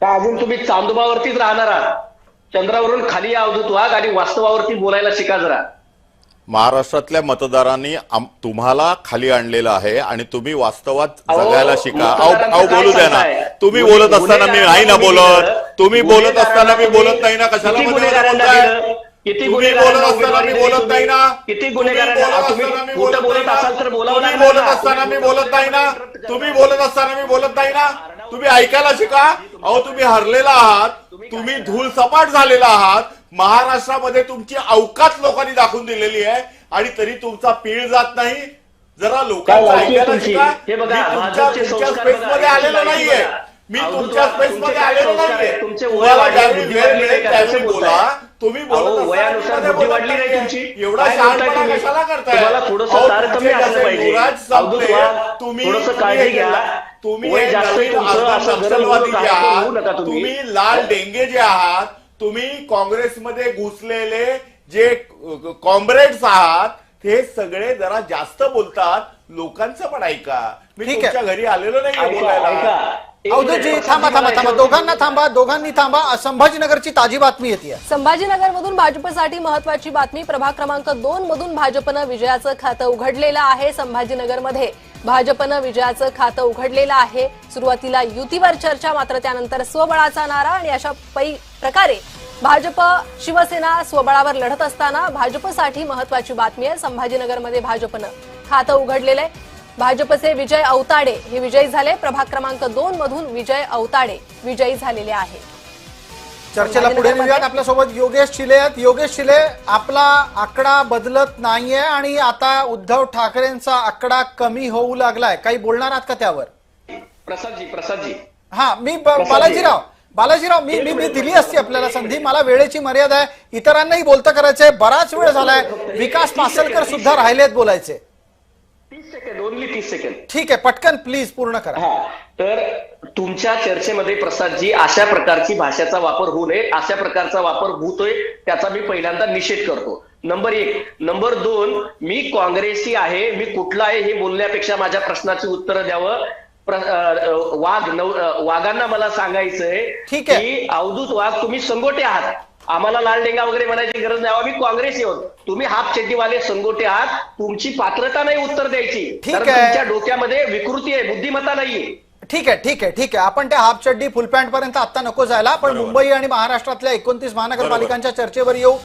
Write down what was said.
का अजून तुम्ही चांदोबावरतीच राहणार आहात? चंद्रावरून खाली या अवधूत वाघ आणि वास्तवावरती बोलायला शिका जरा. महाराष्ट्रातल्या मतदारांनी तुम्हाला खाली आणलेलं आहे आणि तुम्ही वास्तवात जगायला शिका. अहो बोलू द्या ना. तुम्ही बोलत असताना मी नाही ना बोलत. तुम्ही बोलत असताना मी बोलत नाही ना. कशाला बोलताय? किती तुम्ही बोलत असताना मी बोलत नाही ना. किती गुन्हेगारांना तुम्ही खोटं बोलत असाल तर बोलावं लागेल. बोलत असताना मी बोलत नाही ना. तुम्ही बोलत असताना मी बोलत नाही ना. तुम्ही ऐकायला शिका. अहो तुम्ही हरलेला आहात. तुम्ही धूळ सपाट झालेला आहात. महाराष्ट्रामध्ये तुमची अवकात लोकांनी दाखवून दिलेली आहे आणि तरी तुमचा पीळ जात नाही. जरा लोकांचं ऐकायला शिका. हे बघा, तुमच्या स्पेस मध्ये आलेलो नाहीये. मी तुमच्या स्पेस मध्ये आलेलो नाहीये. तुम्हाला ज्यावेळी वेळ मिळेल त्यावेळी बोला. तुम्ही वयानुसार बुद्धी वाढली नाही तुमची. एवढा शहाणपणा कशाला करताय? तुम्हाला थोडंसं तारतम्य असलं पाहिजे. तुम्ही थोडंसं काळजी घ्या. तुम्ही वय जास्त नक्षलवादी जे आहात, तुम्ही लाल डेंगे जे आहात, तुम्ही काँग्रेसमध्ये घुसलेले जे कॉम्रेड्स आहात, ते सगळे जरा जास्त बोलतात. लोकांचं पण ऐका. मी तुमच्या घरी आलेलो नाही बोलायला. अवधूतजी थांबा. दोघांनी थांबा. संभाजीनगरची ताजी बातमी येते. संभाजीनगरमधून भाजपसाठी महत्वाची बातमी. प्रभाग क्रमांक 2 मधून भाजपनं विजयाचं खातं उघडलेलं आहे. संभाजीनगरमध्ये भाजपनं विजयाचं खातं उघडलेलं आहे. सुरुवातीला युतीवर चर्चा, मात्र त्यानंतर स्वबळाचा नारा आणि अशा प्रकारे भाजप शिवसेना स्वबळावर लढत असताना भाजपसाठी महत्वाची बातमी आहे. संभाजीनगरमध्ये भाजपनं खातं उघडलेलं आहे. भाजपचे विजय औताडे हे विजयी झाले. प्रभाग क्रमांक 2 मधून विजय औताडे विजयी झालेले आहे. चर्चेला पुढे नेऊयात. आपल्यासोबत योगेश शिले आहेत. योगेश शिले, आपला आकडा बदलत नाहीये आणि आता उद्धव ठाकरेंचा आकडा कमी होऊ लागलाय. काही बोलणार आहात का त्यावर? प्रसादजी हा, मी बालाजीराव मी दिली असती आपल्याला संधी. मला वेळेची मर्यादा आहे. इतरांनाही बोलतं करायचंय. बराच वेळ झालाय. विकास पासलकर सुद्धा राहिलेत बोलायचे. 30 सेकंद, ओनली 30 सेकंद. ठीक आहे, पटकन प्लीज पूर्ण करा. तर तुमच्या चर्चेमध्ये प्रसादजी अशा प्रकारची भाषेचा वापर होऊ नये. अशा प्रकारचा वापर होतोय त्याचा मी पहिल्यांदा निषेध करतो. नंबर 1. नंबर 2, मी काँग्रेसी आहे, मी कुठला आहे हे बोलण्यापेक्षा माझ्या प्रश्नाची उत्तरं द्यावं. वाघांना मला सांगायचंय की अवधूत वाघ तुम्ही संगोटे आहात. आम्हाला लाल डेंगा वगैरे म्हणायची गरज नाही. आम्ही काँग्रेसी आहोत. तुम्ही हाफ चड्डीवाले संगोटे आहात. तुमची पात्रता नाही उत्तर द्यायची. तुमच्या डोक्यामध्ये विकृती आहे, बुद्धिमत्ता नाहीये. ठीक आहे. आपण त्या हाफ चड्डी फुल पॅन्ट पर्यंत आता नको जायला. पण मुंबई आणि महाराष्ट्रातल्या 29 महानगरपालिकांच्या चर्चेवर येऊ.